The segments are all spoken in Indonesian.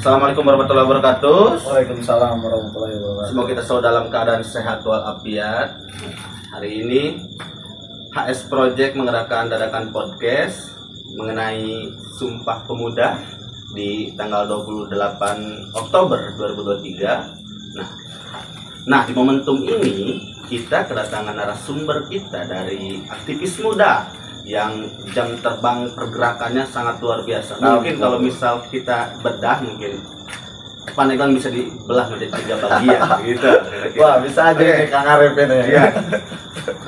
Assalamualaikum warahmatullahi wabarakatuh. Waalaikumsalam warahmatullahi wabarakatuh. Semoga kita selalu dalam keadaan sehat walafiat. Hari ini HS Project mengadakan dadakan podcast mengenai Sumpah Pemuda di tanggal 28 Oktober 2023. Nah, di momentum ini kita kedatangan narasumber kita dari aktivis muda yang jam terbang pergerakannya sangat luar biasa. Mungkin kalau misal kita bedah, mungkin Paneglang bisa dibelah menjadi 3 bagian gitu. Wah, bisa aja nih Kang Arif ini. Iya.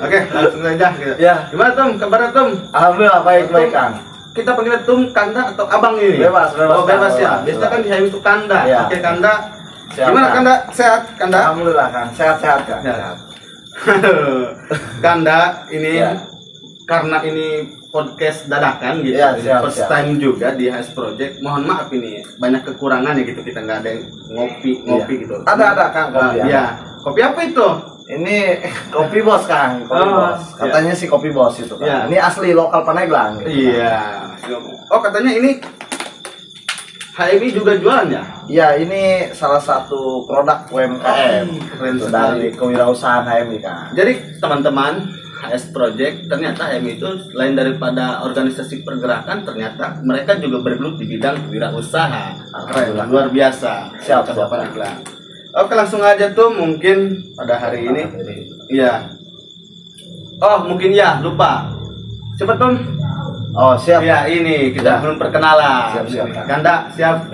Oke, langsung saja gitu. Ya. Gimana Tum? Kabarnya Tum? Alhamdulillah baik-baik Kang. Kita panggilnya Tum, Kanda atau Abang ini? Bebas, Oh, bebas ya. bebas. Biasanya kan di HM itu Kanda. Ya. Oke, Kanda. Siap, Gimana Kang. Kanda? Sehat, Kanda? Alhamdulillah Kang, sehat-sehat Kang. Sehat. Kanda ini Ya. karena ini podcast dadakan gitu, Ya, siap, first siap. time juga di HS Project. Mohon maaf ini banyak kekurangan ya gitu, kita nggak ada yang ngopi gitu. Ada Kang kopi. Ya. Kopi apa itu? Ini kopi bos Kang, kopi Oh, bos. Katanya sih kopi bos itu Kang. Ya. Ini asli lokal Paneglang gitu. Iya. Oh, katanya ini HMI juga jualan ya? Iya, ini salah satu produk UMKM. Keren Itu sekali. dari kewirausahaan HMI Kang. Jadi teman-teman, HS Project ternyata HMI itu selain daripada organisasi pergerakan, ternyata mereka juga bergelut di bidang wirausaha. Keren, luar biasa. Siap, Coba siap. Paneglang. Oke, langsung aja tuh mungkin pada hari ini. Iya. Oh, mungkin ya, lupa. Cepet Tom. Oh, siap. Ya, ini kita Ya. belum perkenalan. Siap, Kang. Kanda, siap.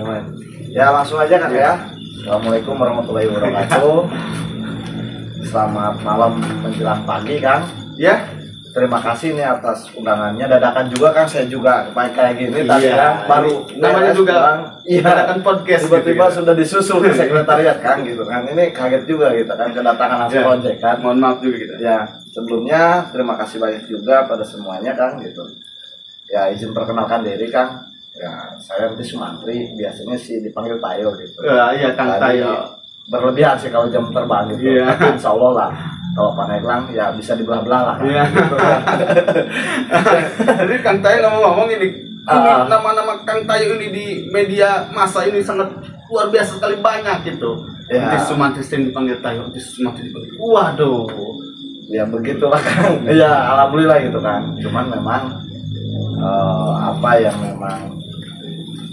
Ya langsung aja Kang ya. Assalamualaikum warahmatullahi wabarakatuh. Selamat malam menjelang pagi Kang. Ya. Terima kasih nih atas undangannya. Dadakan juga Kang, saya juga kayak gini tadi Iya. ya. Baru Namanya beres juga pulang. dadakan podcast Tiba-tiba gitu ya. sudah disusul ke sekretariat Kang gitu kan. Ini kaget juga gitu kan kedatangan Ya. project kan. Mohon maaf juga gitu. Ya, sebelumnya terima kasih banyak juga pada semuanya Kang gitu. Ya, izin perkenalkan diri Kang. Ya, saya Nanti Sumantri, biasanya sih dipanggil Tayo gitu. Iya, Kang Tadi Tayo. berlebihan sih kalau jam terbang gitu. Iya. Tapi insya Allah lah. Kalau Paneglang ya bisa dibelah-belah lah. Kan? Iya. Gitu, kan. Jadi Kang Tayo ngomong-ngomong ini nama-nama Kang Tayo ini di media massa ini sangat luar biasa sekali, banyak gitu. Ya. Di Sumantri sering dipanggil Tayo, di Sumantri dipanggil. Waduh. Ya begitulah Kang. Iya, alhamdulillah gitu kan. Cuman memang apa yang memang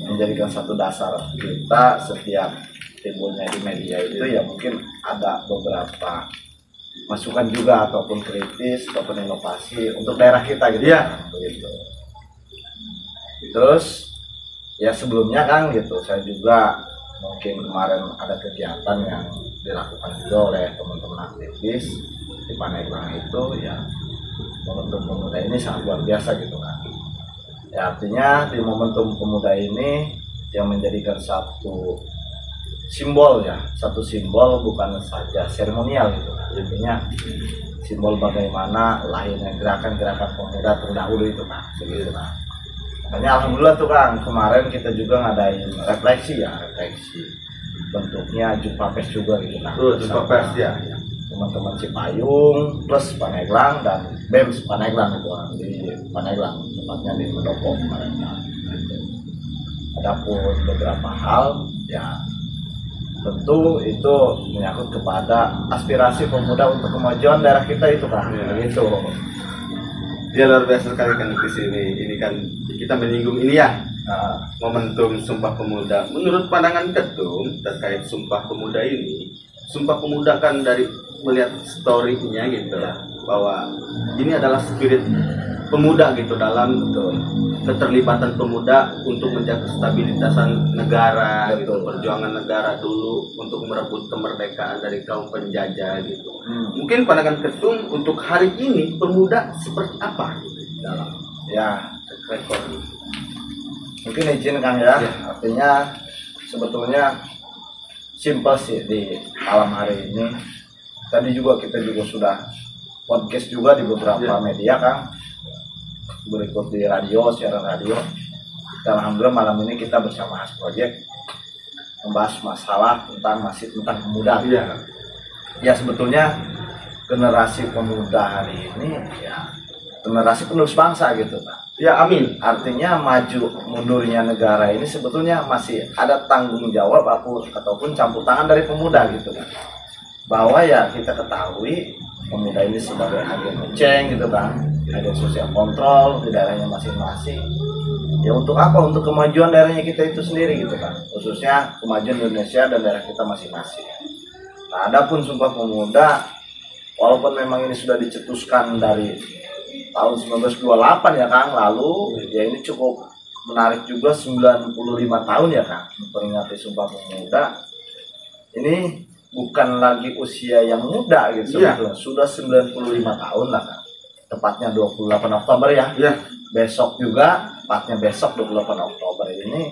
menjadikan satu dasar kita setiap timbulnya di media itu ya mungkin ada beberapa masukan juga ataupun kritis ataupun inovasi untuk daerah kita gitu. Iya. Kan, begitu. Terus ya sebelumnya Kang gitu saya juga mungkin kemarin ada kegiatan yang dilakukan juga oleh teman-teman aktivis di Paneglang itu ya momentum pemuda ini sangat luar biasa gitu kan. Ya artinya di momentum pemuda ini yang menjadikan satu simbol ya, satu simbol bukan saja seremonial gitu kan. Intinya simbol bagaimana lahirnya gerakan-gerakan pemuda terdahulu itu kan, begitu kan. Makanya alhamdulillah tuh Kang, kemarin kita juga ngadain refleksi bentuknya jumpa pers juga gitu kan. Jumpa pers ya. Teman-teman Cipayung plus Paneglang dan BEMS Paneglang itu kan, di Paneglang tempatnya di Pendopo kemarin. Adapun beberapa hal ya tentu itu menyangkut kepada aspirasi pemuda untuk kemajuan daerah kita itu kan, begitu. Ya, luar biasa sekali kan di sini. Ini kan kita menyinggung ini ya. Nah, Momentum Sumpah Pemuda. Menurut pandangan Ketum terkait Sumpah Pemuda ini, Sumpah Pemuda kan dari melihat story-nya gitu ya, bahwa ini adalah spirit pemuda gitu dalam keterlibatan pemuda untuk menjaga stabilitasan negara gitu, perjuangan negara dulu untuk merebut kemerdekaan dari kaum penjajah gitu. Mungkin pandangan Ketum untuk hari ini pemuda seperti apa gitu dalam ya rekor. mungkin izin Kang ya, Ya. artinya sebetulnya simpel sih di malam hari ini. Tadi juga kita juga sudah podcast juga di beberapa media Kang, berikut di radio, siaran radio. Dan alhamdulillah malam ini kita bersama HS Project membahas masalah tentang pemuda. Iya. Ya sebetulnya generasi pemuda hari ini ya generasi penerus bangsa gitu Pak. Ya, amin. Artinya maju mundurnya negara ini sebetulnya masih ada tanggung jawab ataupun campur tangan dari pemuda gitu kan. Bahwa ya kita ketahui pemuda ini sebagai agen ngeceng gitu kan, agen sosial kontrol di daerahnya masing-masing. Ya untuk apa? Untuk kemajuan daerahnya kita itu sendiri gitu kan, khususnya kemajuan Indonesia dan daerah kita masing-masing. Nah, adapun Sumpah Pemuda, walaupun memang ini sudah dicetuskan dari tahun 1928 ya Kang, lalu ya ini cukup menarik juga 95 tahun ya Kang memperingati Sumpah Pemuda. Ini bukan lagi usia yang muda gitu sebetulnya, sudah 95 tahun lah Kang. Tepatnya 28 Oktober ya. Besok juga, tepatnya besok 28 Oktober ini.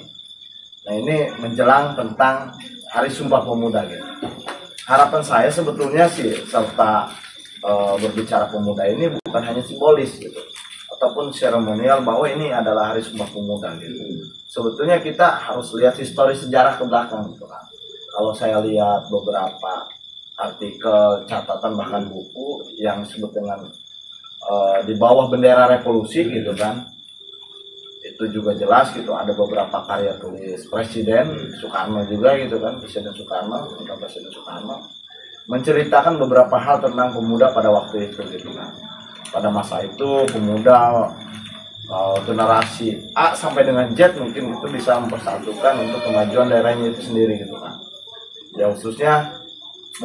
Nah, ini menjelang tentang Hari Sumpah Pemuda gitu. Harapan saya sebetulnya sih serta berbicara pemuda ini bukan hanya simbolis gitu ataupun seremonial bahwa ini adalah Hari Sumpah Pemuda gitu. Sebetulnya kita harus lihat histori sejarah ke belakang gitu kan. Kalau saya lihat beberapa artikel, catatan bahkan buku yang disebut dengan di bawah bendera revolusi gitu kan, itu juga jelas gitu ada beberapa karya tulis Presiden Soekarno juga gitu kan, Presiden Soekarno menceritakan beberapa hal tentang pemuda pada waktu itu gitu kan. Pada masa itu pemuda generasi A sampai dengan Z mungkin itu bisa mempersatukan untuk kemajuan daerahnya itu sendiri gitu kan. Ya khususnya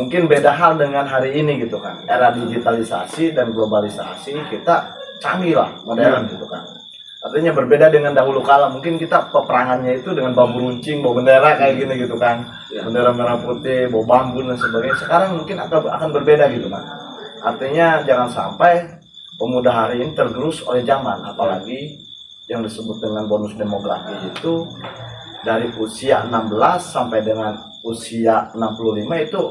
mungkin beda hal dengan hari ini gitu kan. Era digitalisasi dan globalisasi kita canggih lah, modern gitu kan. Artinya berbeda dengan dahulu kala, mungkin kita peperangannya itu dengan bambu runcing, bawa bendera kayak gini gitu kan, bendera merah putih, bawa bambu dan sebagainya. Sekarang mungkin akan berbeda gitu kan. Artinya jangan sampai pemuda hari ini tergerus oleh zaman, apalagi yang disebut dengan bonus demografi itu dari usia 16 sampai dengan usia 65 itu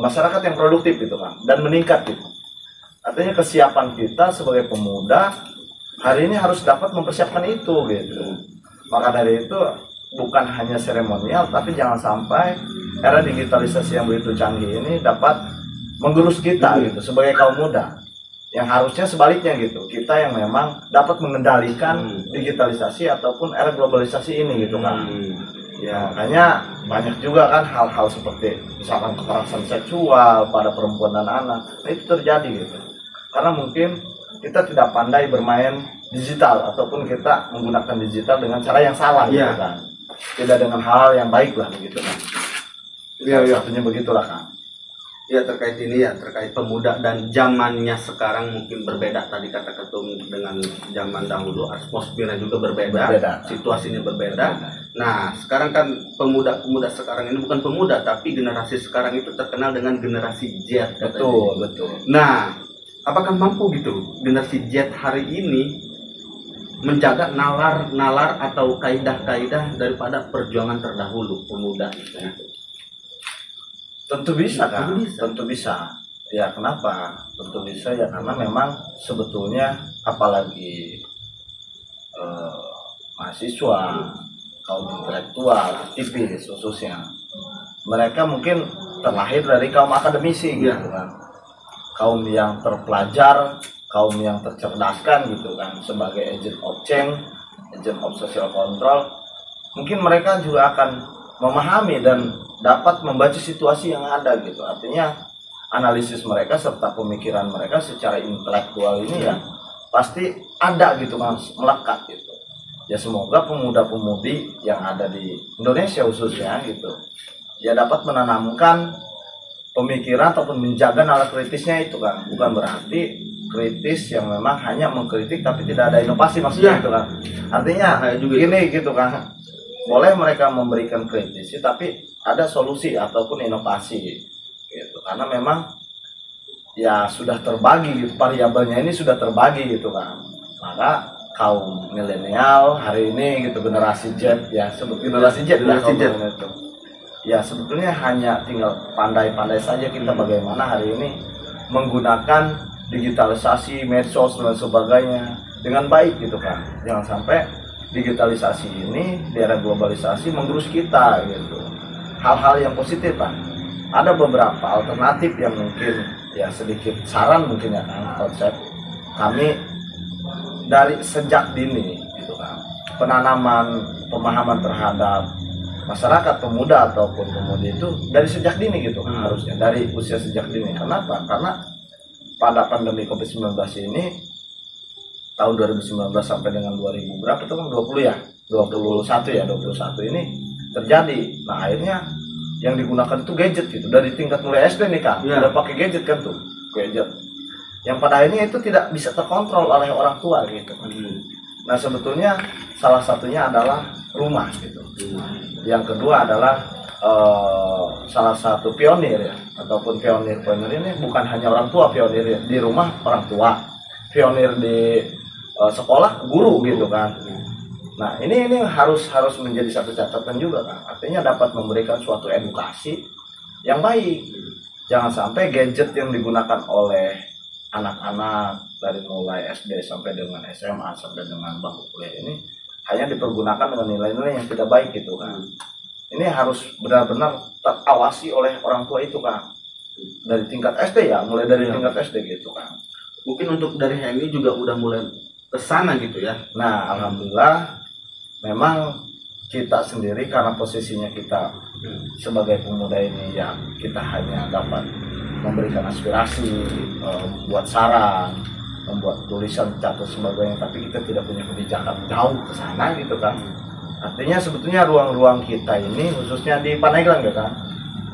masyarakat yang produktif gitu kan, dan meningkat gitu. Artinya kesiapan kita sebagai pemuda hari ini harus dapat mempersiapkan itu gitu. Maka dari itu bukan hanya seremonial, tapi jangan sampai era digitalisasi yang begitu canggih ini dapat menggerus kita gitu sebagai kaum muda. Yang harusnya sebaliknya gitu, kita yang memang dapat mengendalikan digitalisasi ataupun era globalisasi ini gitu kan. Ya makanya banyak juga kan hal-hal seperti misalkan kekerasan seksual pada perempuan dan anak, nah, itu terjadi gitu. Karena mungkin kita tidak pandai bermain digital ataupun kita menggunakan digital dengan cara yang salah gitu kan. Tidak dengan hal yang baik lah begitu kan. Satunya begitulah kan. Ya terkait ini ya, terkait pemuda dan zamannya sekarang mungkin berbeda tadi kata Ketum dengan zaman dahulu, atmosfernya juga berbeda. Situasinya berbeda. Nah sekarang kan pemuda-pemuda sekarang ini bukan pemuda tapi generasi sekarang itu terkenal dengan generasi Z. Betul. Nah apakah mampu gitu generasi Z hari ini menjaga nalar atau kaidah-kaidah daripada perjuangan terdahulu pemuda gitu? Tentu bisa kan? Tentu bisa. Ya kenapa? Tentu bisa ya karena memang sebetulnya apalagi mahasiswa, kaum intelektual, aktivis khususnya, mereka mungkin terlahir dari kaum akademisi gitu kan, kaum yang terpelajar, kaum yang tercerdaskan gitu kan, sebagai agent of change, agent of social control. Mungkin mereka juga akan memahami dan dapat membaca situasi yang ada gitu. Artinya analisis mereka serta pemikiran mereka secara intelektual ini ya pasti ada gitu kan, melekat gitu. Ya semoga pemuda-pemudi yang ada di Indonesia khususnya gitu ya dapat menanamkan pemikiran ataupun menjaga nalar kritisnya itu kan. Bukan berarti kritis yang memang hanya mengkritik tapi tidak ada inovasi maksudnya gitu kan. Artinya gini gitu kan, boleh mereka memberikan kritisi tapi ada solusi ataupun inovasi gitu. Karena memang ya sudah terbagi gitu, variabelnya ini sudah terbagi gitu kan. Maka kaum milenial hari ini gitu, generasi Z ya, sebut generasi Z itu. Ya sebetulnya hanya tinggal pandai-pandai saja kita bagaimana hari ini menggunakan digitalisasi, medsos dan sebagainya dengan baik gitu kan. Jangan sampai digitalisasi ini di era globalisasi menggerus kita gitu. Hal-hal yang positif lah. Ada beberapa alternatif yang mungkin ya sedikit saran mungkin ya kan, konsep kami dari sejak dini gitu kan, penanaman pemahaman terhadap masyarakat pemuda ataupun pemudi itu dari sejak dini gitu harusnya, dari usia sejak dini. Kenapa? Karena pada pandemi COVID-19 ini tahun 2019 sampai dengan 2000 berapa itu kan 20 ya 21 ini terjadi. Nah akhirnya yang digunakan itu gadget gitu, dari tingkat mulai SD nih kan udah pakai gadget kan tuh, gadget yang pada akhirnya itu tidak bisa terkontrol oleh orang tua gitu. Nah sebetulnya salah satunya adalah rumah gitu. Yang kedua adalah salah satu pionir ya, ataupun pionir ini bukan hanya orang tua, pionir di rumah orang tua, pionir di sekolah guru gitu kan. Nah ini harus menjadi satu catatan juga kan, artinya dapat memberikan suatu edukasi yang baik. Jangan sampai gadget yang digunakan oleh anak-anak dari mulai SD sampai dengan SMA sampai dengan bangku kuliah ini hanya dipergunakan dengan nilai-nilai yang tidak baik gitu kan. Ini harus benar-benar terawasi oleh orang tua itu kan, dari tingkat SD ya, mulai dari tingkat SD gitu kan. Mungkin untuk dari HMI juga udah mulai kesana gitu ya. Nah alhamdulillah memang kita sendiri karena posisinya kita sebagai pemuda ini ya, kita hanya dapat memberikan aspirasi, membuat saran, membuat tulisan, catat sebagainya, tapi kita tidak punya kebijakan jauh ke sana gitu kan. Artinya sebetulnya ruang-ruang kita ini khususnya di Pandeglang ya kan,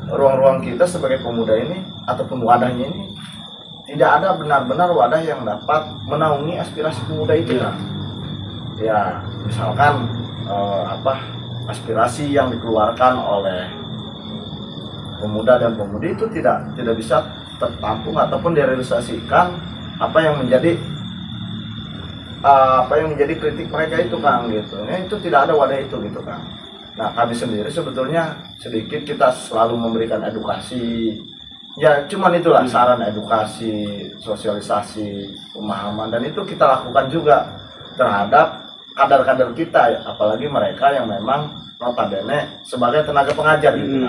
ruang-ruang kita sebagai pemuda ini ataupun wadahnya ini tidak ada benar-benar wadah yang dapat menaungi aspirasi pemuda itu kan. Ya misalkan aspirasi yang dikeluarkan oleh pemuda dan pemudi itu tidak bisa tertampung ataupun direalisasikan apa yang menjadi kritik mereka itu kan gitu. Nah, itu tidak ada wadah itu gitu kan. Nah kami sendiri sebetulnya sedikit kita selalu memberikan edukasi ya, cuman itulah saran, edukasi, sosialisasi, pemahaman, dan itu kita lakukan juga terhadap kader-kader kita ya, apalagi mereka yang memang notabene sebagai tenaga pengajar gitu.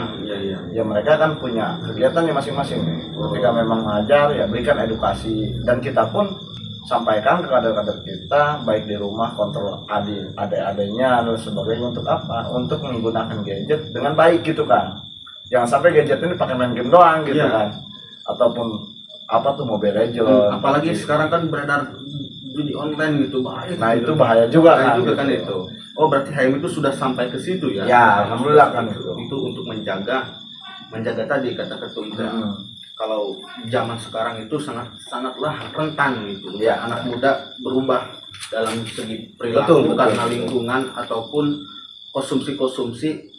Ya mereka kan punya kegiatannya masing-masing nih. Ketika memang mengajar ya berikan edukasi, dan kita pun sampaikan ke kader-kader kita baik di rumah, kontrol adik-adiknya dan sebagainya. Untuk apa? Untuk menggunakan gadget dengan baik gitu kan. Jangan sampai gadget ini pakai main game doang gitu kan, ataupun Mobile Legends. Apalagi sekarang kan beredar judi online gitu, bahaya. Nah itu bahaya juga kan, kan itu. Oh berarti HM itu sudah sampai ke situ ya? Ya alhamdulillah kan itu untuk menjaga tadi kata ketua itu. Kalau zaman sekarang itu sangatlah rentan gitu. Ya, anak muda berubah dalam segi perilaku karena lingkungan ataupun konsumsi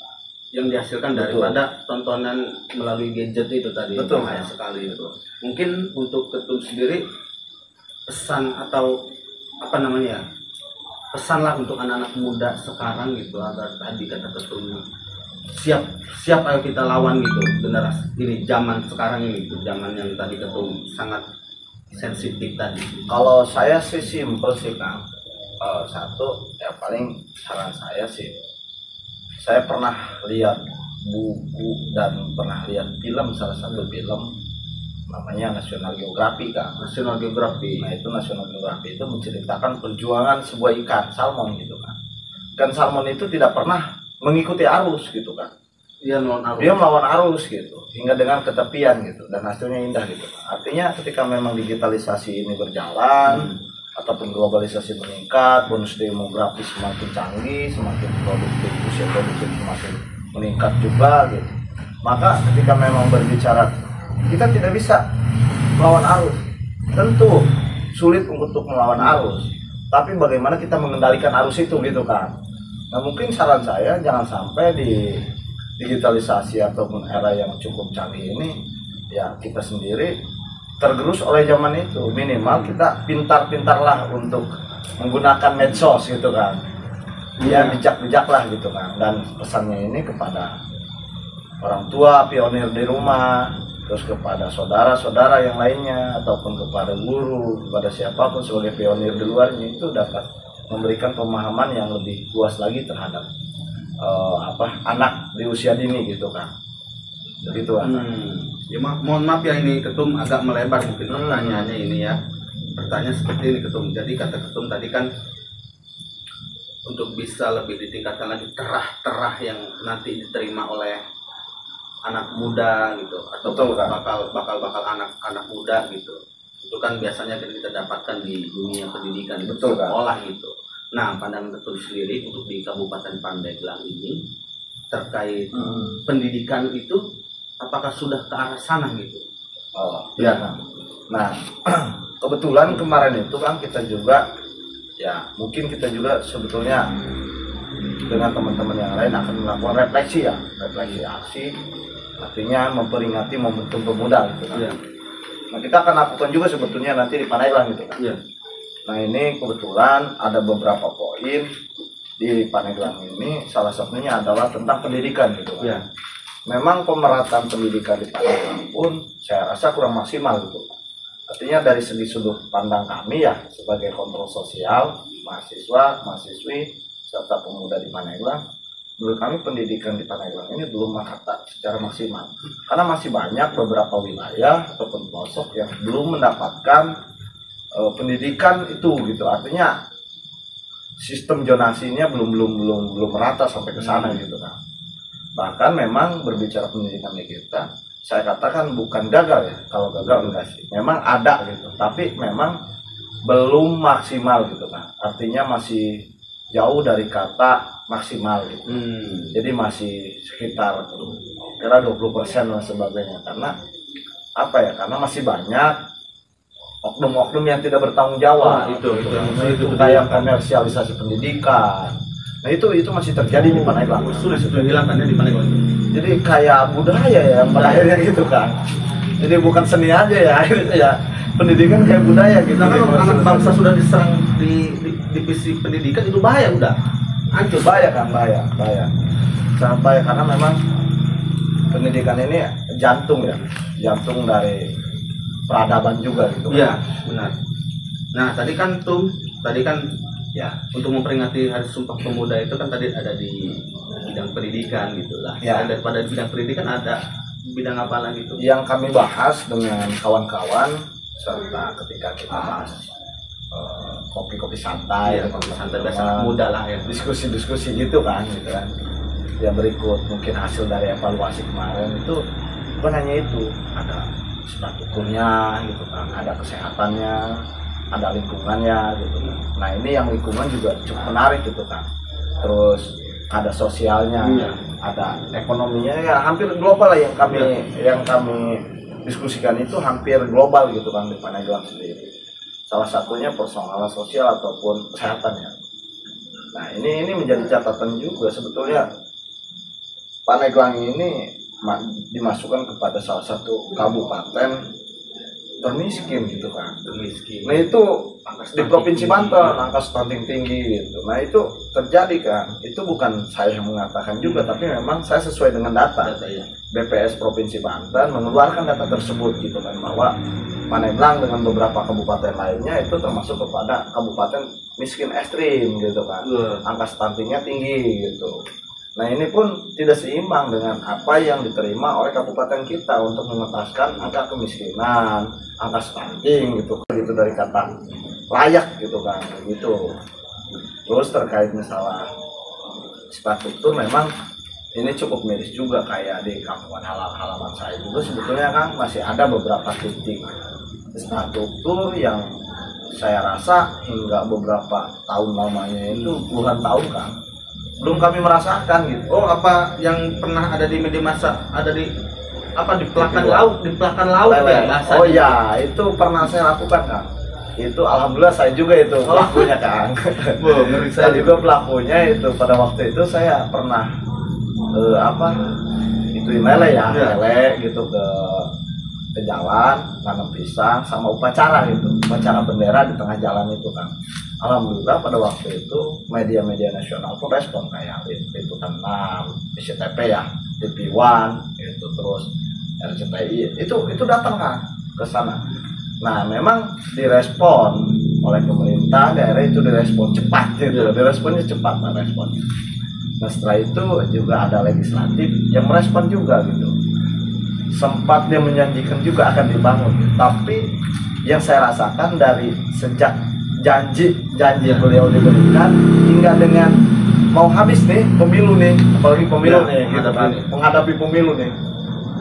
yang dihasilkan daripada tontonan melalui gadget itu tadi. Bahaya sekali itu. Mungkin untuk ketum sendiri pesan atau pesanlah untuk anak-anak muda sekarang gitu, agar tadi kata ketum siap ayo kita lawan gitu generasi ini, zaman sekarang ini gitu, zaman yang tadi ketum sangat sensitif tadi. Kalau saya sih simpel sih Kang. Satu ya paling saran saya sih, saya pernah lihat buku dan pernah lihat film, salah satu film namanya National Geographic kan. National Geographic. Nah itu National Geographic itu menceritakan perjuangan sebuah ikan salmon gitu kan. Ikan salmon itu tidak pernah mengikuti arus gitu kan. Dia melawan arus gitu hingga dengan ketepian gitu, dan hasilnya indah gitu kan. Artinya ketika memang digitalisasi ini berjalan ataupun globalisasi meningkat, bonus demografi semakin canggih, semakin produktif, usia produktif semakin meningkat juga gitu. Maka ketika memang berbicara kita tidak bisa melawan arus, tentu sulit untuk melawan arus, tapi bagaimana kita mengendalikan arus itu gitu kan. Nah mungkin saran saya jangan sampai di digitalisasi ataupun era yang cukup canggih ini ya kita sendiri tergerus oleh zaman itu. Minimal kita pintar-pintarlah untuk menggunakan medsos gitu kan, ya bijak-bijak lah gitu kan. Dan pesannya ini kepada orang tua pionir di rumah, terus kepada saudara-saudara yang lainnya, ataupun kepada guru, kepada siapapun sebagai pionir di luarnya, itu dapat memberikan pemahaman yang lebih luas lagi terhadap anak di usia dini gitu kan. Begitu Ya mohon maaf ya ini ketum agak melebar mungkin pertanyaannya ini ya. bertanya seperti ini Ketum. Jadi kata Ketum tadi kan untuk bisa lebih ditingkatkan lagi terah yang nanti diterima oleh anak muda gitu, atau bakal anak muda gitu. Itu kan biasanya kita dapatkan di dunia pendidikan di sekolah gitu. Nah, pandangan Ketum sendiri untuk di Kabupaten Pandeglang ini terkait pendidikan itu apakah sudah ke arah sana gitu? Oh iya kan. Nah kebetulan kemarin itu kan kita juga ya mungkin kita juga sebetulnya dengan teman-teman yang lain akan melakukan refleksi aksi, artinya memperingati momentum pemuda gitu kan. Nah kita akan lakukan juga sebetulnya nanti di Pandeglang gitu kan. Nah ini kebetulan ada beberapa poin di Pandeglang ini, salah satunya adalah tentang pendidikan gitu kan. Memang pemerataan pendidikan di Pandeglang pun saya rasa kurang maksimal gitu. Artinya dari segi sudut pandang kami ya sebagai kontrol sosial, mahasiswa, mahasiswi, serta pemuda di Pandeglang, menurut kami pendidikan di Pandeglang ini belum merata secara maksimal. Karena masih banyak beberapa wilayah ataupun pelosok yang belum mendapatkan pendidikan itu gitu. Artinya sistem zonasinya belum merata sampai ke sana gitu kan. Bahkan memang berbicara pendidikan di kita, saya katakan bukan gagal ya, kalau gagal enggak sih, memang ada gitu, tapi memang belum maksimal gitu kan, artinya masih jauh dari kata maksimal gitu. Jadi masih sekitar kira 20% dan sebagainya, karena apa ya, karena masih banyak oknum-oknum yang tidak bertanggung jawab. Itu kayak komersialisasi pendidikan. Nah itu masih terjadi di Pandeglang. Sudah hilangkannya di Pandeglang. Jadi kayak budaya ya pada akhirnya gitu kan. Jadi bukan seni aja ya, akhirnya ya pendidikan kayak budaya gitu. Nah, kalau anak bangsa sudah diserang di divisi pendidikan itu bahaya udah. Hancur, bahaya kan, bahaya. Sangat bahaya karena memang pendidikan ini jantung dari peradaban juga gitu. Iya, benar. Nah, tadi kan ya untuk memperingati Hari Sumpah Pemuda itu kan tadi ada di bidang pendidikan gitulah. Ya. Dan daripada bidang pendidikan ada bidang apa lagi itu? Yang kami bahas dengan kawan-kawan serta ketika kita bahas kopi-kopi santai, kopi santai biasa anak muda lah ya. Diskusi gitu kan. Ya berikut mungkin hasil dari evaluasi kemarin itu bukan hanya itu, ada strukturnya gitu kan, ada kesehatannya, ada lingkungannya gitu kan. Nah ini yang lingkungan juga cukup menarik gitu kan. Terus ada sosialnya, ada ekonominya, ya hampir global lah yang kami diskusikan itu hampir global gitu kan di Pandeglang sendiri. Salah satunya persoalan sosial ataupun kesehatannya. Nah ini menjadi catatan juga sebetulnya. Pandeglang ini dimasukkan kepada salah satu kabupaten termiskin gitu kan. Nah itu di Provinsi Banten angka stunting tinggi gitu. Nah itu terjadi kan. Itu bukan saya yang mengatakan juga, tapi memang saya sesuai dengan data ya. BPS Provinsi Banten mengeluarkan data tersebut gitu kan, bahwa Pandeglang dengan beberapa kabupaten lainnya itu termasuk kepada kabupaten miskin ekstrim gitu kan. Angka stuntingnya tinggi gitu. Nah ini pun tidak seimbang dengan apa yang diterima oleh kabupaten kita untuk mengentaskan angka kemiskinan, angka stunting gitu dari kata layak gitu kan gitu. Terus terkait misalnya infrastruktur, memang ini cukup miris juga, kayak di kampung halaman saya juga sebetulnya kan masih ada beberapa titik infrastruktur yang saya rasa hingga beberapa tahun lamanya itu puluhan tahun kan belum kami merasakan gitu. Oh, apa yang pernah ada di media massa, ada di pelakan laut ya bahasa. Oh iya, itu pernah saya lakukan kan. Itu alhamdulillah saya juga itu pelakunya kan. Saya juga pelakunya itu. Pada waktu itu saya pernah lele gitu ke jalan, nanam pisang sama upacara gitu, upacara bendera di tengah jalan itu kan. Alhamdulillah pada waktu itu media-media nasional pun respon, kayak Liputan 6, SCTP ya, TV One itu, terus RCTI itu datang kan ke sana. Nah memang direspon oleh pemerintah daerah, itu direspon cepat gitu, diresponnya cepat lah respon. Nah setelah itu juga ada legislatif yang merespon juga gitu. sempat dia menjanjikan juga akan dibangun, tapi yang saya rasakan dari sejak janji beliau diberikan hingga dengan mau habis nih pemilu nih, apalagi pemilu nih gitu kan, menghadapi pemilu nih,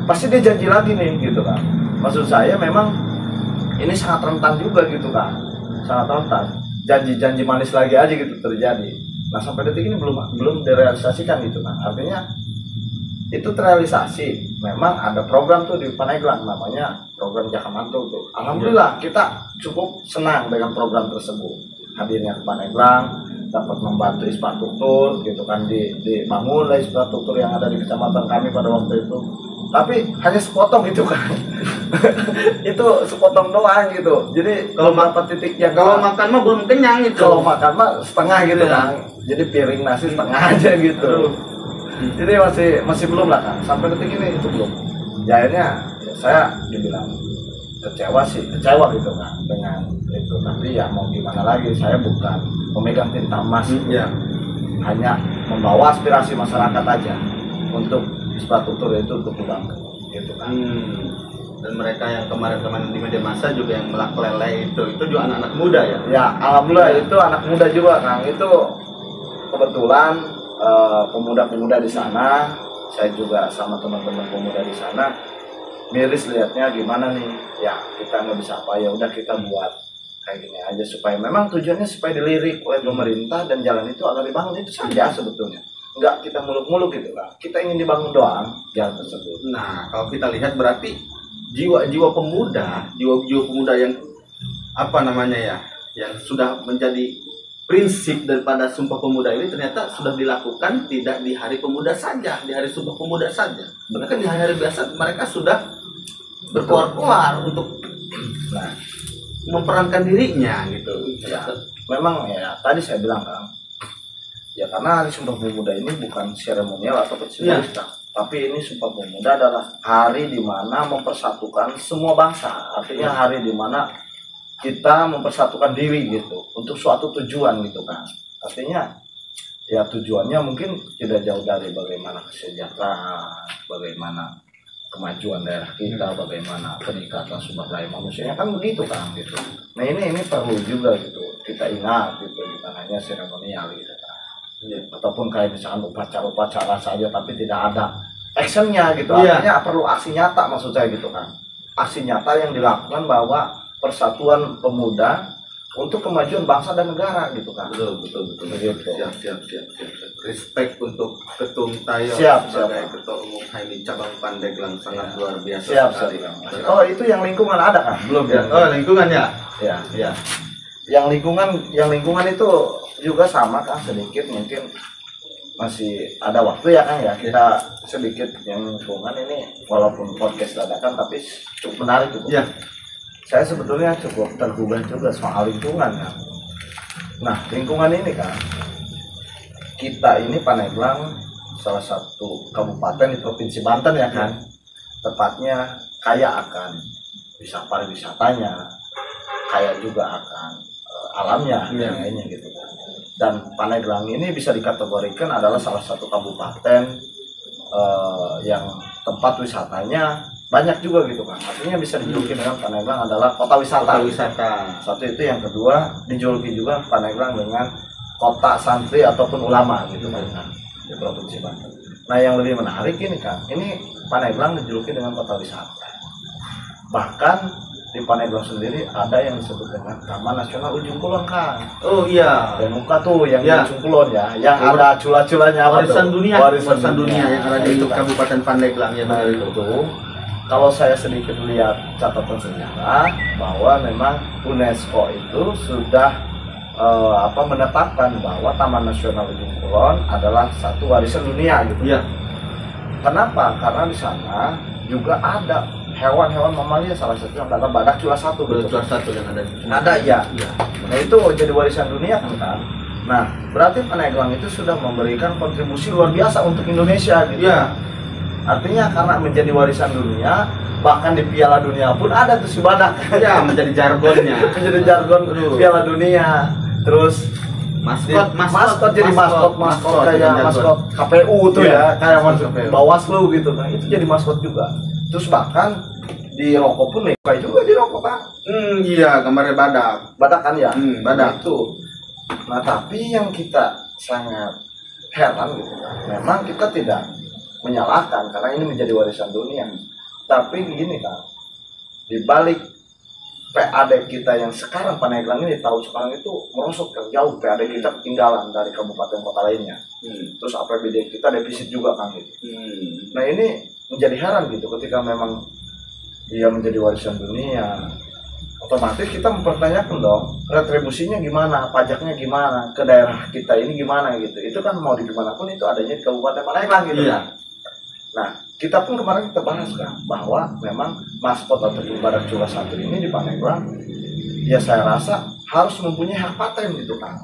pasti dia janji lagi nih gitu kan. Maksud saya memang ini sangat rentan juga gitu kan, sangat rentan, janji manis lagi aja gitu terjadi. Nah sampai detik ini belum direalisasikan gitu kan. Artinya itu terrealisasi, memang ada program tuh di Pandeglang namanya program Jakamanto tuh. Alhamdulillah kita cukup senang dengan program tersebut. Hadirnya ke Pandeglang dapat membantu infrastruktur gitu kan, dibangun infrastruktur yang ada di kecamatan kami pada waktu itu. Tapi hanya sepotong gitu kan. Itu sepotong doang gitu. Jadi kalau dapat titik yang kalau makan mah belum kenyang gitu. Kalau makan mah setengah gitu kan. Jadi piring nasi setengah aja gitu. Jadi masih belum lah kan, sampai detik ini itu belum. Ya akhirnya ya saya dibilang kecewa gitu kan dengan itu. Tapi ya mau gimana lagi, saya bukan pemegang tinta emas, hanya membawa aspirasi masyarakat aja untuk infrastruktur itu untuk dibangun gitu kan. Dan mereka yang kemarin di media massa juga yang melak-lele itu juga anak-anak muda ya? Ya alhamdulillah itu anak muda juga kan, itu kebetulan pemuda-pemuda di sana, saya juga sama teman-teman pemuda di sana miris lihatnya gimana nih, ya kita nggak bisa apa, ya udah kita buat kayak gini aja supaya memang tujuannya supaya dilirik oleh pemerintah dan jalan itu agar dibangun, itu saja sebetulnya, nggak kita muluk-muluk gitu lah, kita ingin dibangun doang jalan tersebut. Nah kalau kita lihat berarti jiwa pemuda yang apa namanya ya, yang sudah menjadi prinsip daripada Sumpah Pemuda ini ternyata sudah dilakukan tidak di Hari Pemuda saja, di Hari Sumpah Pemuda saja. Bahkan di hari-hari biasa mereka sudah berkoar-koar untuk memperankan dirinya gitu. Ya, memang ya tadi saya bilang kan, ya karena Hari Sumpah Pemuda ini bukan seremonial atau simbolis kan, tapi ini Sumpah Pemuda adalah hari di mana mempersatukan semua bangsa. Artinya hari di mana kita mempersatukan diri gitu untuk suatu tujuan gitu kan. Artinya ya tujuannya mungkin tidak jauh dari bagaimana kesejahteraan, bagaimana kemajuan daerah kita, bagaimana peningkatan sumber daya manusianya kan begitu kan gitu. Nah ini perlu juga gitu kita ingat gitu, bukan hanya seremonial gitu kan. Ataupun kayak misalkan upacara saja tapi tidak ada actionnya gitu. Artinya perlu aksi nyata, maksud saya gitu kan. Aksi nyata yang dilakukan bahwa persatuan pemuda untuk kemajuan bangsa dan negara gitu kan. Betul. Begitu. Siap. Respect untuk Ketum Tayo sebagai Ketua Umum HMI Cabang Pandeglang, sangat luar biasa sekali. Oh itu yang lingkungan ada kan? Belum ya? Oh lingkungan ya? Ya. Yang lingkungan itu juga sama kan, sedikit mungkin masih ada waktu ya kan ya, kita sedikit yang lingkungan ini walaupun podcast dadakan tapi cukup menarik gitu. Ya. Saya sebetulnya cukup tergugah juga soal lingkungan kan. Nah lingkungan ini kan, kita ini Pandeglang salah satu kabupaten di Provinsi Banten ya kan, tepatnya kaya akan pariwisatanya, kaya juga akan alamnya dan lainnya gitu. Dan Pandeglang ini bisa dikategorikan adalah salah satu kabupaten yang tempat wisatanya banyak juga gitu kan. Artinya bisa dijuluki dengan Pandeglang adalah kota wisata. Satu itu, yang kedua dijuluki juga Pandeglang dengan kota santri ataupun ulama gitu kan di Provinsi Banten. Nah yang lebih menarik ini kan, ini Pandeglang dijuluki dengan kota wisata. Bahkan di Pandeglang sendiri ada yang disebut dengan Taman Nasional Ujung Kulon kan. Oh iya. Dan muka tuh yang Ujung Kulon ya, yang ada cula-culanya warisan dunia yang ada di Kabupaten Pandeglang ya. Nah itu tuh kalau saya sedikit lihat catatan sejarah bahwa memang UNESCO itu sudah menetapkan bahwa Taman Nasional Ujung Kulon adalah satu warisan dunia gitu. Iya. Kenapa? Karena di sana juga ada hewan-hewan mamalia, salah satunya adalah badak cula satu. Cula satu yang ada. Ada ya. Nah itu jadi warisan dunia kan. Nah berarti Pandeglang itu sudah memberikan kontribusi luar biasa untuk Indonesia gitu. Iya. Artinya karena menjadi warisan dunia, bahkan di Piala Dunia pun ada tuh si badak. Ya, menjadi jargonnya. Menjadi jargon Piala Dunia. Terus maskot jadi maskot kayak maskot KPU tuh ya, kayak maskot Bawaslu gitu kan. Itu jadi maskot juga. Terus bahkan di rokok pun nih, kayak juga di rokok kan. Iya, gambarnya Badak kan ya. Badak itu. Nah tapi yang kita sangat heran gitu kan, memang kita tidak menyalahkan karena ini menjadi warisan dunia. Tapi gini kan, di balik PAD kita yang sekarang Pandeglang ini tahun sekarang itu merosot kan jauh, PAD kita ketinggalan dari kabupaten kota lainnya. Terus APBD kita defisit juga kan gitu. Nah ini menjadi heran gitu ketika memang dia menjadi warisan dunia, otomatis kita mempertanyakan dong retribusinya gimana, pajaknya gimana, ke daerah kita ini gimana gitu. Itu kan mau di gimana pun itu adanya di Kabupaten Pandeglang gitu kan. Nah kita pun kemarin kita bahas kan bahwa memang maskot atau badak cula satu ini di Pandeglang ya saya rasa harus mempunyai hak paten gitu kan.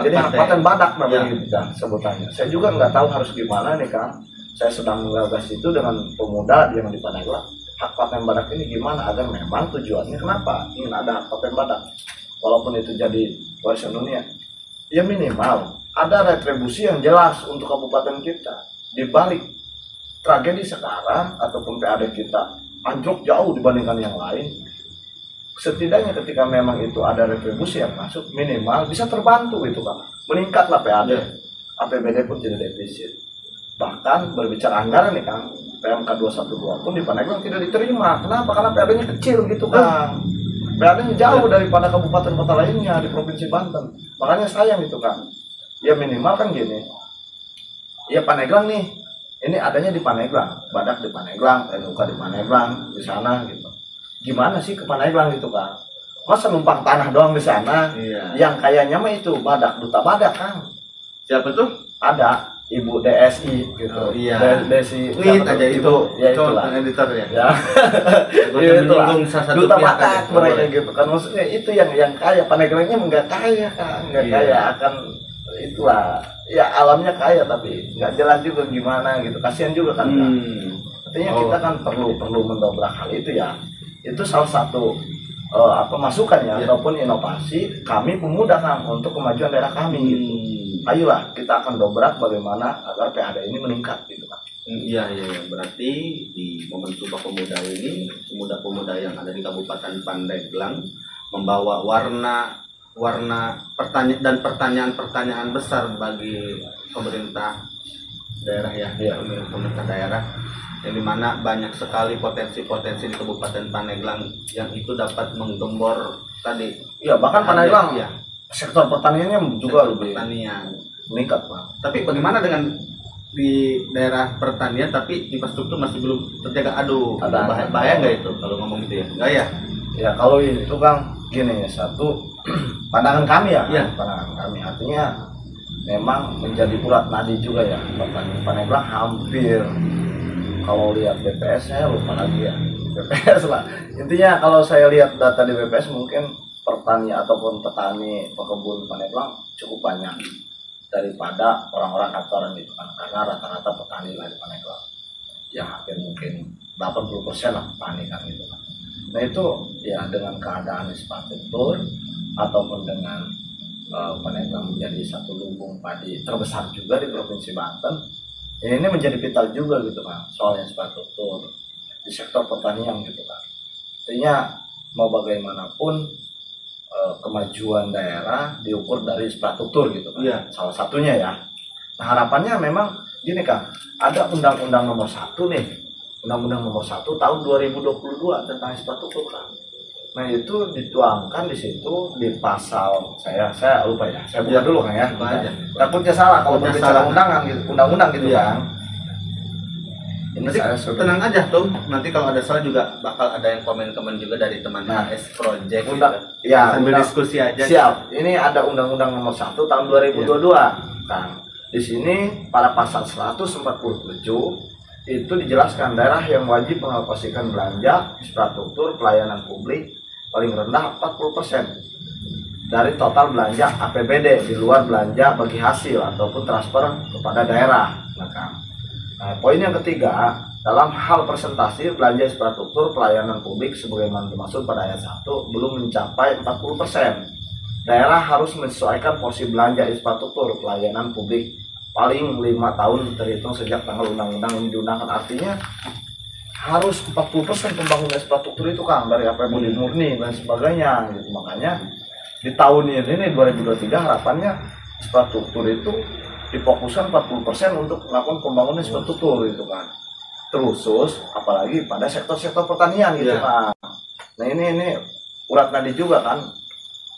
Jadi hak paten badak namanya gitu kan sebutannya. Saya juga nggak tahu harus gimana nih kan. Saya sedang menggagas itu dengan pemuda yang di Pandeglang. Hak paten badak ini gimana agar memang tujuannya kenapa ingin ada hak paten badak walaupun itu jadi warisan dunia ya minimal ada retribusi yang jelas untuk kabupaten kita di balik tragedi sekarang ataupun PAD kita anjlok jauh dibandingkan yang lain. Setidaknya ketika memang itu ada retribusi yang masuk minimal bisa terbantu itu kan, meningkatlah PAD. APBD pun tidak defisit. Bahkan berbicara anggaran nih kan, PMK 212 pun di Pandeglang tidak diterima. Kenapa? Karena PAD-nya kecil gitu kan. PAD-nya jauh daripada kabupaten kota lainnya di Provinsi Banten. Makanya sayang itu kan. Ya minimal kan gini. Ya Pandeglang nih, ini adanya di Pandeglang, badak di Pandeglang, NUK di Pandeglang, di sana gitu. Gimana sih ke Pandeglang gitu kan? Masa numpang tanah doang di sana? Yang kayaknya mah itu badak, duta badak kan. Siapa tuh? Ada Ibu DSI gitu. DSI tweet aja itu. Ya itulah. Editor ya. Ya. Duta badak mereka gitu kan. Maksudnya itu yang kaya. Pandeglangnya enggak kaya kan, enggak kaya akan itulah. Ya alamnya kaya tapi nggak jelas juga gimana gitu. Kasihan juga kan. Artinya kita kan perlu mendobrak hal itu ya. Itu salah satu masukan ya ataupun inovasi kami pemuda kan untuk kemajuan daerah kami gitu. Ayolah kita akan dobrak bagaimana agar PAD ini meningkat gitu kan. Iya. Berarti di momen Sumpah Pemuda ini pemuda-pemuda yang ada di Kabupaten Pandeglang membawa warna pertanyaan besar bagi pemerintah daerah ya. Pemerintah daerah yang dimana banyak sekali potensi-potensi di Kabupaten Pandeglang yang itu dapat menggembor tadi. Iya, bahkan Pandeglang sektor pertaniannya juga lebih meningkat Pak. Tapi bagaimana dengan di daerah pertanian tapi infrastruktur masih belum terjaga? Bahaya nggak itu kalau ngomong gitu ya? Nggak ya? Ya kalau itu kan gini, satu pandangan kami ya. Pandangan kami artinya memang menjadi urat nadi juga ya. Pandeglang hampir kalau lihat BPS saya lupa lagi ya. BPS lah. Intinya kalau saya lihat data di BPS mungkin petani ataupun petani pekebun Pandeglang cukup banyak daripada orang-orang kantoran gitu kan, karena rata-rata petani lah di Pandeglang ya hampir mungkin 80% lah petani kan gitu kan. Nah itu ya dengan keadaan infrastruktur ataupun dengan Pandeglang menjadi satu lumbung padi terbesar juga di Provinsi Banten ya, ini menjadi vital juga gitu kan soal infrastruktur di sektor pertanian gitu kan. Artinya mau bagaimanapun kemajuan daerah diukur dari infrastruktur gitu kan. Salah satunya ya. Nah harapannya memang gini kan, ada Undang-Undang Nomor 1 nih, Undang-Undang Nomor 1 tahun 2022 tentang infrastruktur kan. Nah itu dituangkan di situ di pasal saya lupa ya. Saya buka dulu kan ya. Takutnya salah kalau berbicara undang-undang gitu kan. Ini tenang aja tuh, nanti kalau ada salah juga bakal ada yang komen-komen juga dari teman HS Project sambil diskusi aja. Siap. Ini ada Undang-Undang Nomor 1 tahun 2022 kan. Di sini pada pasal 147 itu dijelaskan daerah yang wajib mengalokasikan belanja infrastruktur pelayanan publik paling rendah 40% dari total belanja APBD di luar belanja bagi hasil ataupun transfer kepada daerah. Nah, poin yang ketiga, dalam hal presentasi belanja infrastruktur pelayanan publik sebagaimana dimaksud pada ayat 1 belum mencapai 40%. Daerah harus menyesuaikan porsi belanja infrastruktur pelayanan publik paling 5 tahun terhitung sejak tanggal undang-undang ini diundangkan. Artinya harus 40% pembangunan infrastruktur itu kan dari APBD murni dan sebagainya gitu. Makanya di tahun ini nih 2023 harapannya infrastruktur itu difokuskan 40% untuk melakukan pembangunan infrastruktur itu kan. Terusus apalagi pada sektor-sektor pertanian gitu kan. Nah ini urat nadi juga kan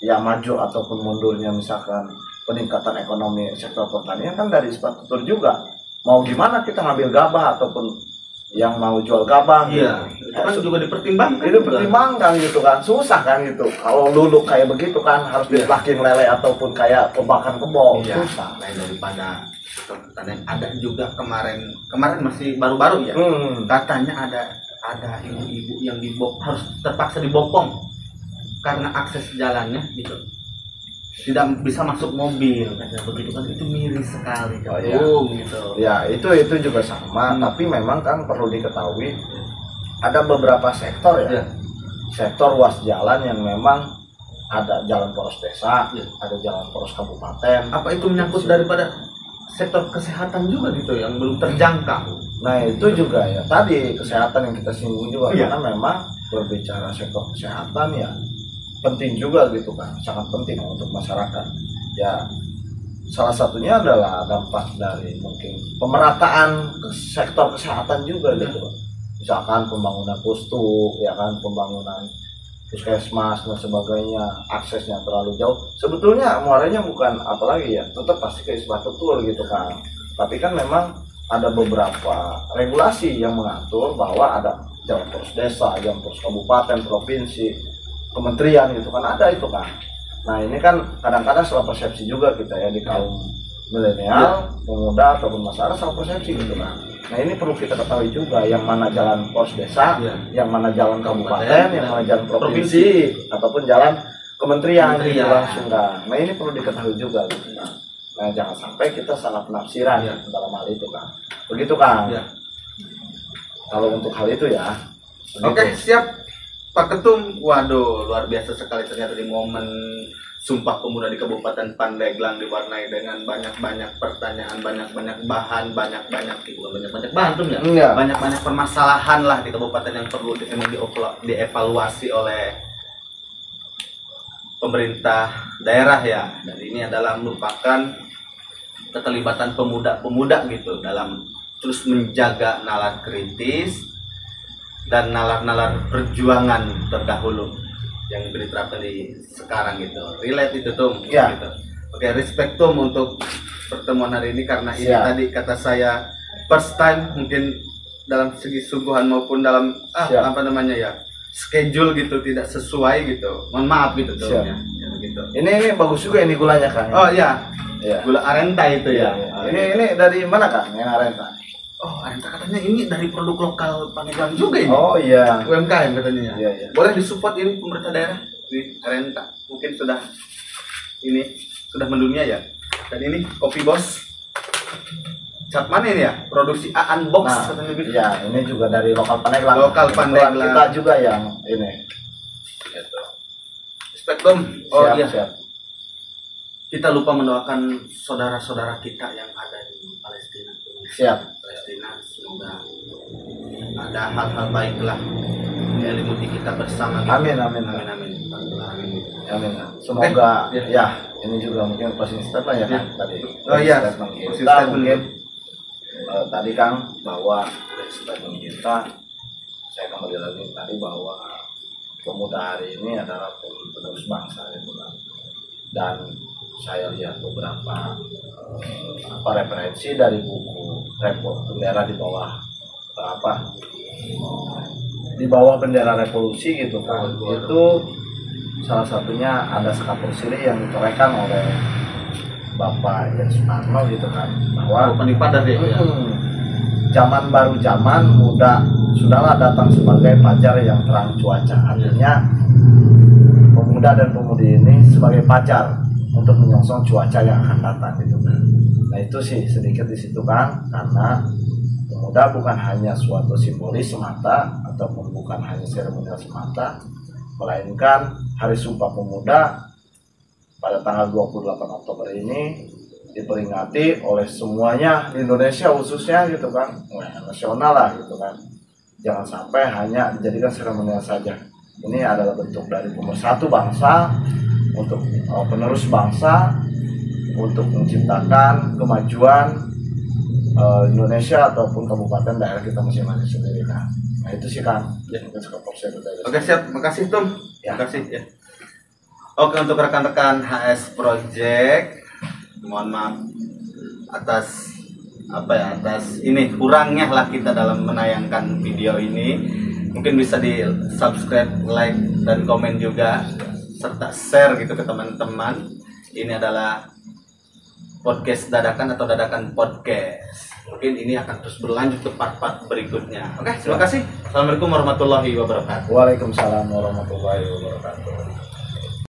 ya maju ataupun mundurnya misalkan peningkatan ekonomi sektor pertanian kan dari infrastruktur juga. Mau gimana kita ngambil gabah ataupun yang mau jual gabah iya itu kan juga dipertimbangkan, itu pertimbangkan gitu kan, susah kan gitu kalau lulu kayak begitu kan harus diplaking lele ataupun kayak pembakan kebo, susah. Lain daripada pertanian ada juga kemarin masih baru-baru ya, katanya ada ibu-ibu yang harus terpaksa dibopong karena akses jalannya gitu tidak bisa masuk mobil, begitu kan, itu miris sekali kan. Gitu. Ya itu juga sama, tapi memang kan perlu diketahui ada beberapa sektor ya, sektor ruas jalan yang memang ada jalan poros desa, ada jalan poros kabupaten. Apa itu menyangkut daripada sektor kesehatan juga gitu yang belum terjangkau? Nah itu juga ya tadi kesehatan yang kita singgung juga karena memang berbicara sektor kesehatan ya penting juga gitu kan, sangat penting untuk masyarakat ya. Salah satunya adalah dampak dari mungkin pemerataan sektor kesehatan juga gitu, misalkan pembangunan pustu ya kan, pembangunan puskesmas dan sebagainya, aksesnya terlalu jauh. Sebetulnya muaranya bukan apalagi ya, tetap pasti ke infrastruktur gitu kan, tapi kan memang ada beberapa regulasi yang mengatur bahwa ada jalan poros desa, jalan poros kabupaten, provinsi, kementerian gitu kan, ada itu kan. Nah ini kan kadang-kadang salah persepsi juga kita ya di kaum milenial, pemuda ataupun masyarakat salah persepsi gitu kan. Nah ini perlu kita ketahui juga yang mana jalan pos desa, yang mana jalan kabupaten, yang mana jalan provinsi ataupun jalan kementerian gitu langsung kan. Nah ini perlu diketahui juga gitu kan. Nah jangan sampai kita salah penafsiran dalam hal itu kan. Begitu kan. Kalau untuk hal itu ya. Oke, siap. Pak Ketum, waduh luar biasa sekali ternyata di momen Sumpah Pemuda di Kabupaten Pandeglang diwarnai dengan banyak-banyak pertanyaan, banyak-banyak bahan, banyak-banyak bahan tuh ya, banyak-banyak permasalahan lah di kabupaten yang perlu dievaluasi oleh pemerintah daerah ya. Dan ini adalah merupakan keterlibatan pemuda-pemuda gitu dalam terus menjaga nalar kritis dan nalar-nalar perjuangan terdahulu yang diterapkan di sekarang gitu. Relate itu tuh gitu. Oke, respect tuh untuk pertemuan hari ini karena ini tadi kata saya first time mungkin dalam segi sungguhan maupun dalam apa namanya ya schedule gitu tidak sesuai gitu. Mohon maaf gitu tuh ya gitu. Ini bagus juga ini gulanya kan. Oh iya. Gula Arenta itu ya. Ini dari mana kan yang Arenta? Oh, Arenta katanya ini dari produk lokal Pandeglang juga ini. Oh iya. UMKM katanya. Iya. Boleh disupport ini pemerintah daerah di Arenta. Mungkin sudah mendunia ya. Dan ini Kopi Bos. Cat mana ini ya? Produksi Aan Box katanya gitu. Ya, ini juga dari lokal Pandeglang. Lokal Pandeglang. Kita juga yang ini. Gitu. Spektrum. Oh siap, iya. Kita lupa mendoakan saudara-saudara kita yang ada di Palestina. Siap. Palestina, semoga ada hal-hal baiklah menyelimuti kita bersama gitu. Amin. Semoga ini juga mungkin closing statement ya kan tadi. Oh iya. Kita mungkin tadi kan bahwa statement kita, saya kembali lagi tadi bahwa pemuda hari ini adalah penerus bangsa gitu kan. Dan saya lihat beberapa referensi dari buku bendera di bawah bendera revolusi gitu kan. Itu salah satunya ada Sekatur Siri yang ditorehkan oleh Bapak Jens Soekarno gitu kan, bahwa zaman baru zaman muda sudahlah datang sebagai pajar yang terang cuaca. Artinya pemuda dan pemudi ini sebagai pajar untuk menyongsong cuaca yang akan datang gitu kan. Nah itu sih sedikit di situ kan, karena pemuda bukan hanya suatu simbolis semata ataupun bukan hanya seremonial semata, melainkan Hari Sumpah Pemuda pada tanggal 28 Oktober ini diperingati oleh semuanya di Indonesia khususnya gitu kan, nasional lah gitu kan. jangan sampai hanya dijadikan seremonial saja. Ini adalah bentuk dari pemersatu bangsa untuk penerus bangsa, untuk menciptakan kemajuan Indonesia ataupun kabupaten daerah kita masing-masing sendiri. Nah itu sih Kang. Ya. Oke siap, makasih Tum. Ya. Makasih ya. Oke, untuk rekan-rekan HS Project, mohon maaf atas atas ini kurangnya lah kita dalam menayangkan video ini. Mungkin bisa di subscribe, like, dan komen juga, serta share gitu ke teman-teman. Ini adalah podcast dadakan atau dadakan podcast. Mungkin ini akan terus berlanjut ke part-part berikutnya. Oke, terima kasih. Assalamualaikum warahmatullahi wabarakatuh. Waalaikumsalam warahmatullahi wabarakatuh.